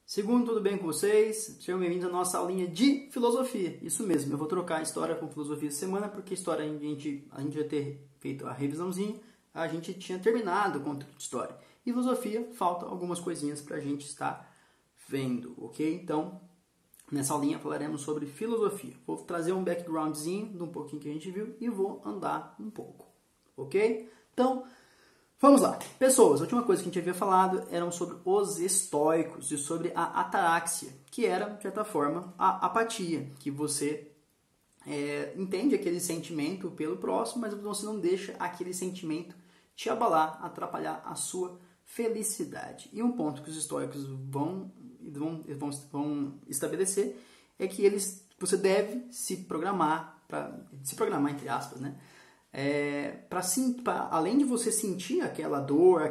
Segundo, tudo bem com vocês? Sejam bem-vindos à nossa aulinha de filosofia. Isso mesmo, eu vou trocar história com filosofia essa semana, porque história a gente já ter feito a revisãozinha, a gente tinha terminado o conteúdo de história. E filosofia, falta algumas coisinhas para a gente estar vendo, ok? Então, nessa aulinha falaremos sobre filosofia. Vou trazer um backgroundzinho de um pouquinho que a gente viu e vou andar um pouco, ok? Então, vamos lá. Pessoas, a última coisa que a gente havia falado eram sobre os estoicos e sobre a ataraxia, que era, de certa forma, a apatia, que você entende aquele sentimento pelo próximo, mas você não deixa aquele sentimento te abalar, atrapalhar a sua felicidade. E um ponto que os estoicos vão estabelecer é que você deve se programar, entre aspas, né? Além de você sentir aquela dor,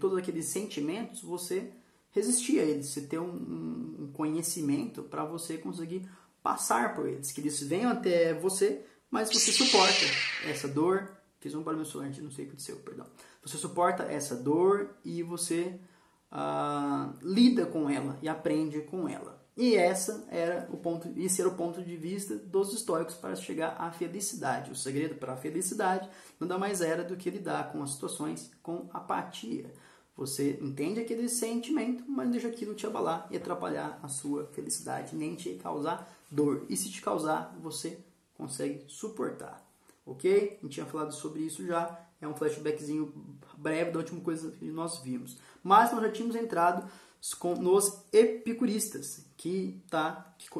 todos aqueles sentimentos, você resistir a eles, você ter um conhecimento para você conseguir passar por eles, que eles venham até você, mas você suporta essa dor. Fiz um barulho no celular, não sei o que aconteceu, perdão. Você suporta essa dor e você lida com ela e aprende com ela. E esse era o ponto de vista dos estoicos para chegar à felicidade. O segredo para a felicidade nada mais era do que lidar com as situações com apatia. Você entende aquele sentimento, mas não deixa aquilo te abalar e atrapalhar a sua felicidade, nem te causar dor. E se te causar, você consegue suportar. Ok? A gente tinha falado sobre isso já. É um flashbackzinho breve da última coisa que nós vimos. Mas nós já tínhamos entrado nos epicuristas, que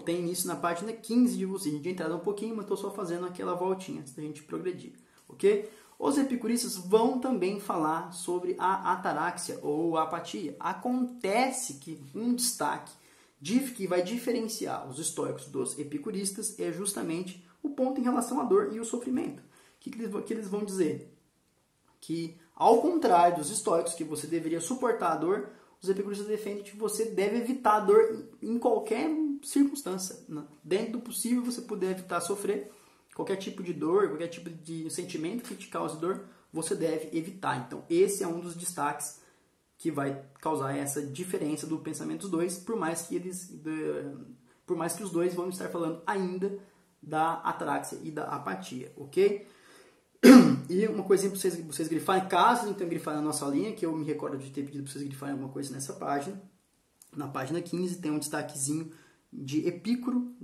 tem início na página 15 de vocês. A gente tinha entrado um pouquinho, mas estou só fazendo aquela voltinha antes da gente progredir. Ok? Os epicuristas vão também falar sobre a ataraxia ou a apatia. Acontece que um destaque que vai diferenciar os estoicos dos epicuristas é justamente o ponto em relação à dor e o sofrimento. O que eles vão dizer? Que, ao contrário dos estoicos, que você deveria suportar a dor, os epicuristas defendem que você deve evitar a dor em qualquer circunstância. Dentro do possível, você puder evitar sofrer. Qualquer tipo de dor, qualquer tipo de sentimento que te cause dor, você deve evitar. Então, esse é um dos destaques que vai causar essa diferença do pensamento dos dois, por mais que os dois vão estar falando ainda da ataraxia e da apatia, ok? E uma coisinha para vocês grifarem, caso não tenham grifado na nossa linha, que eu me recordo de ter pedido para vocês grifarem alguma coisa nessa página. Na página 15 tem um destaquezinho de Epicuro,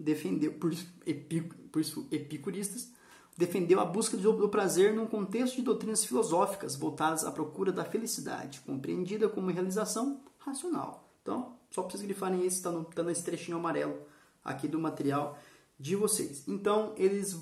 por isso epicuristas, defendeu a busca do prazer num contexto de doutrinas filosóficas voltadas à procura da felicidade, compreendida como realização racional. Então, só para vocês grifarem esse, está nesse trechinho amarelo aqui do material de vocês. Então, eles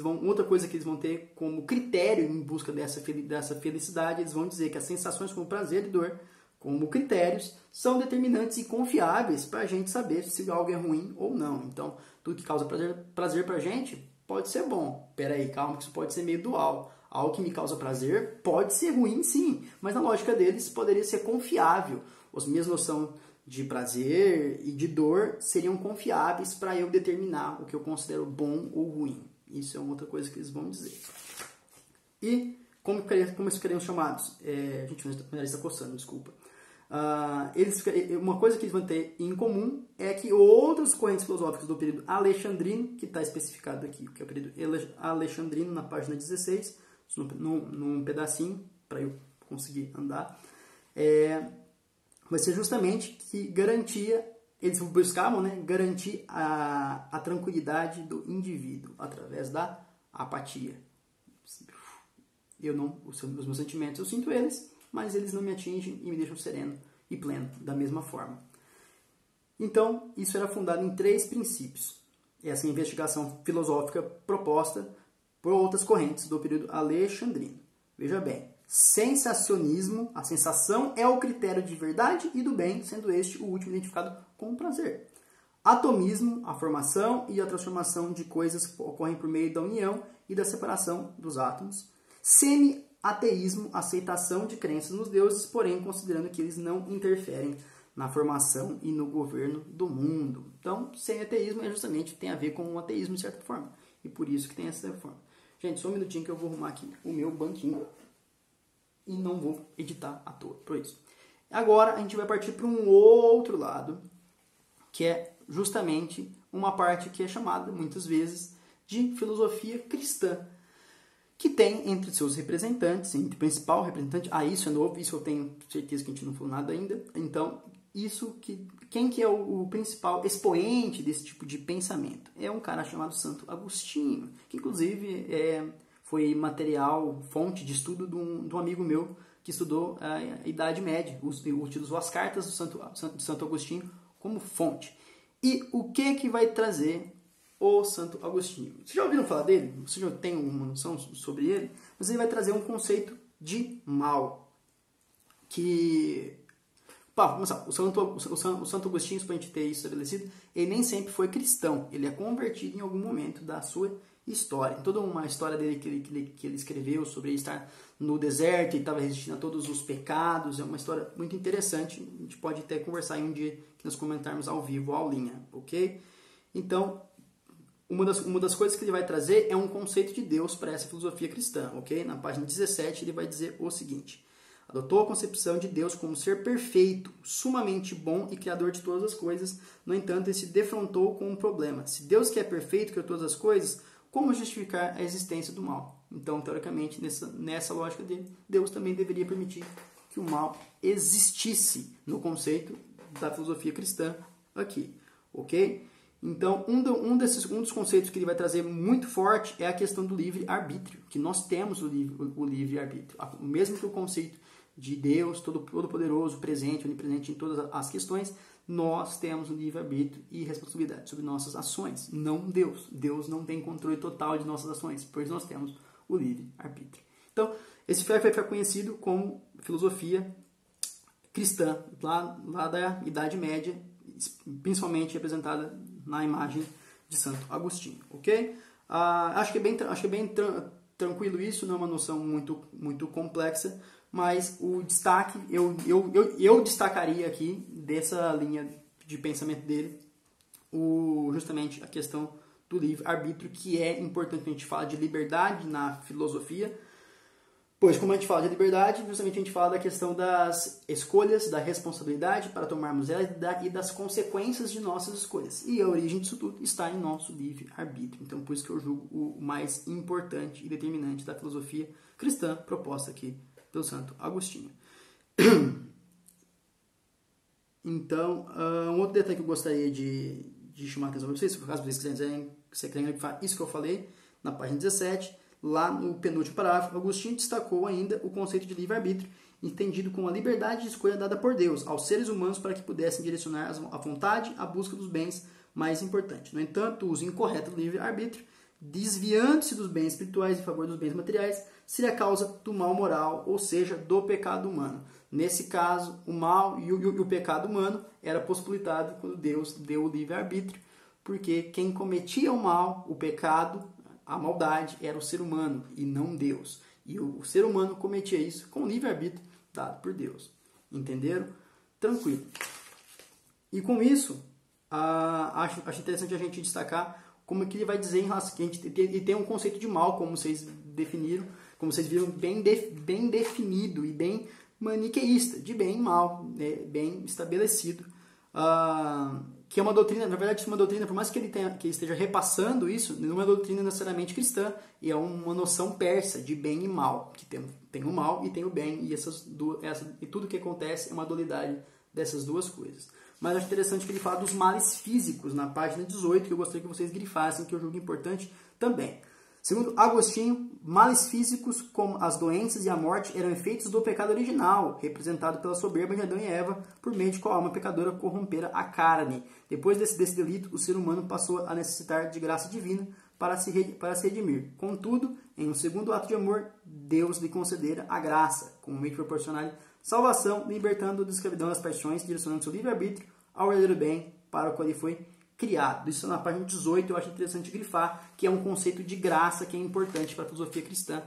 vão, outra coisa que eles vão ter como critério em busca dessa felicidade, eles vão dizer que as sensações como prazer e dor, como critérios, são determinantes e confiáveis para a gente saber se algo é ruim ou não. Então, tudo que causa prazer para a gente pode ser bom. Peraí, calma, que isso pode ser meio dual. Algo que me causa prazer pode ser ruim, sim, mas na lógica deles poderia ser confiável. As minhas noções de prazer e de dor seriam confiáveis para eu determinar o que eu considero bom ou ruim. Isso é uma outra coisa que eles vão dizer. E como eles ficariam chamados? Gente, o nariz está coçando, desculpa. Uma coisa que eles vão ter em comum é que outras correntes filosóficas do período alexandrino, que está especificado aqui, que é o período alexandrino, na página 16, num pedacinho, para eu conseguir andar, vai ser justamente que eles buscavam, né, garantir a tranquilidade do indivíduo através da apatia. Os meus sentimentos, eu sinto eles, mas eles não me atingem e me deixam sereno e pleno da mesma forma. Então, isso era fundado em 3 princípios. Essa investigação filosófica proposta por outras correntes do período alexandrino. Veja bem, sensacionismo, a sensação é o critério de verdade e do bem, sendo este o último identificado com o prazer. Atomismo, a formação e a transformação de coisas que ocorrem por meio da união e da separação dos átomos. Semi-ateísmo, aceitação de crenças nos deuses, porém considerando que eles não interferem na formação e no governo do mundo. Então, semi-ateísmo justamente tem a ver com o ateísmo de certa forma, e por isso que tem essa forma. Gente, só um minutinho que eu vou arrumar aqui o meu banquinho e não vou editar à toa, por isso. Agora a gente vai partir para um outro lado, que é justamente uma parte que é chamada, muitas vezes, de filosofia cristã, que tem entre seus representantes, entre o principal representante, isso é novo, isso eu tenho certeza que a gente não falou nada ainda, então, quem que é o principal expoente desse tipo de pensamento? É um cara chamado Santo Agostinho, que inclusive foi fonte de estudo de um amigo meu, que estudou a Idade Média, utilizou as cartas do Santo Agostinho como fonte. E o que vai trazer o Santo Agostinho? Vocês já ouviram falar dele? Vocês já têm uma noção sobre ele? Mas ele vai trazer um conceito de mal. Vamos lá, o Santo Agostinho, para a gente ter isso estabelecido, ele nem sempre foi cristão. Ele é convertido em algum momento da sua história. Toda uma história dele que ele escreveu sobre estar no deserto e estava resistindo a todos os pecados. É uma história muito interessante. A gente pode até conversar em um dia que nós comentarmos ao vivo, a aulinha, ok? Então, uma das coisas que ele vai trazer é um conceito de Deus para essa filosofia cristã, ok? Na página 17 ele vai dizer o seguinte: adotou a concepção de Deus como ser perfeito, sumamente bom e criador de todas as coisas. No entanto, ele se defrontou com um problema. Se Deus que é perfeito, criou todas as coisas, como justificar a existência do mal? Então, teoricamente, nessa lógica dele, Deus também deveria permitir que o mal existisse no conceito da filosofia cristã aqui, ok? Então, um dos conceitos que ele vai trazer muito forte é a questão do livre-arbítrio, que nós temos o livre-arbítrio. Mesmo que o conceito de Deus, todo-poderoso, presente, onipresente em todas as questões, nós temos o livre-arbítrio e responsabilidade sobre nossas ações, não Deus. Deus não tem controle total de nossas ações, pois nós temos o livre-arbítrio. Então, esse vai ficar conhecido como filosofia cristã, lá da Idade Média, principalmente representada na imagem de Santo Agostinho, ok? Acho que é bem tranquilo isso, não é uma noção muito complexa, mas o destaque, eu destacaria aqui dessa linha de pensamento dele, justamente a questão do livre-arbítrio, que é importante quando a gente fala de liberdade na filosofia, pois como a gente fala de liberdade, justamente a gente fala da questão das escolhas, da responsabilidade para tomarmos elas e das consequências de nossas escolhas. E a origem disso tudo está em nosso livre-arbítrio. Então, por isso que eu julgo o mais importante e determinante da filosofia cristã proposta aqui pelo Santo Agostinho. Então, um outro detalhe que eu gostaria de chamar a atenção para vocês, caso vocês quiserem isso que eu falei, na página 17, lá no penúltimo parágrafo, Agostinho destacou ainda o conceito de livre-arbítrio, entendido como a liberdade de escolha dada por Deus aos seres humanos para que pudessem direcionar a vontade à busca dos bens mais importantes. No entanto, o uso incorreto do livre-arbítrio, desviando-se dos bens espirituais em favor dos bens materiais, seria a causa do mal moral, ou seja, do pecado humano. Nesse caso, o mal e o pecado humano era possibilitado quando Deus deu o livre-arbítrio, porque quem cometia o mal, o pecado, a maldade, era o ser humano e não Deus. E o ser humano cometia isso com o livre-arbítrio dado por Deus. Entenderam? Tranquilo. E com isso, acho interessante a gente destacar como que ele vai dizer em relação que ele tem um conceito de mal, como vocês definiram, como vocês viram, bem definido e bem maniqueísta, de bem e mal, né, bem estabelecido. Que é uma doutrina, na verdade, uma doutrina, por mais que ele esteja repassando isso, não é uma doutrina necessariamente cristã, e é uma noção persa de bem e mal, que tem o mal e tem o bem, e tudo que acontece é uma dualidade dessas duas coisas. Mas acho interessante que ele fala dos males físicos, na página 18, que eu gostaria que vocês grifassem, que eu julgo importante também. Segundo Agostinho, males físicos como as doenças e a morte eram efeitos do pecado original, representado pela soberba de Adão e Eva, por meio de qual a alma pecadora corrompera a carne. Depois desse delito, o ser humano passou a necessitar de graça divina para se redimir. Contudo, em um segundo ato de amor, Deus lhe concedera a graça, como meio de proporcionar salvação, libertando da escravidão das paixões, direcionando seu livre-arbítrio ao verdadeiro bem para o qual ele foi criado. Isso na página 18, eu acho interessante grifar, que é um conceito de graça que é importante para a filosofia cristã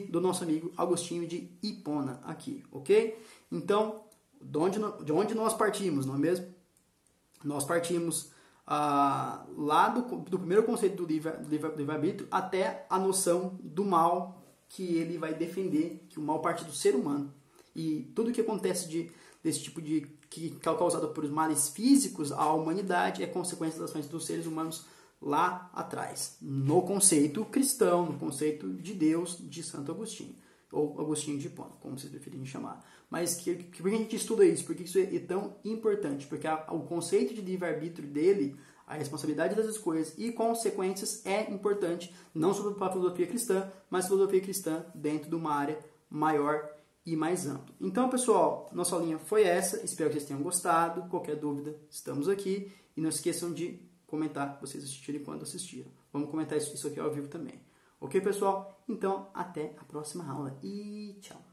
do nosso amigo Agostinho de Hipona aqui, ok? Então, de onde nós partimos, não é mesmo? Nós partimos lá do primeiro conceito do livre-arbítrio até a noção do mal, que ele vai defender, que o mal parte do ser humano. E tudo que acontece desse tipo de que é causado por males físicos à humanidade é consequência das ações dos seres humanos lá atrás, no conceito cristão, no conceito de Deus de Santo Agostinho, ou Agostinho de Hipona, como vocês preferirem chamar. Mas por que a gente estuda isso? Por que isso é tão importante? Porque o conceito de livre-arbítrio dele, a responsabilidade das escolhas e consequências é importante, não só para a filosofia cristã, mas filosofia cristã dentro de uma área maior e mais ampla. Então, pessoal, nossa aulinha foi essa. Espero que vocês tenham gostado. Qualquer dúvida, estamos aqui. E não esqueçam de comentar que vocês assistiram e quando assistiram. Vamos comentar isso aqui ao vivo também. Ok, pessoal? Então, até a próxima aula e tchau!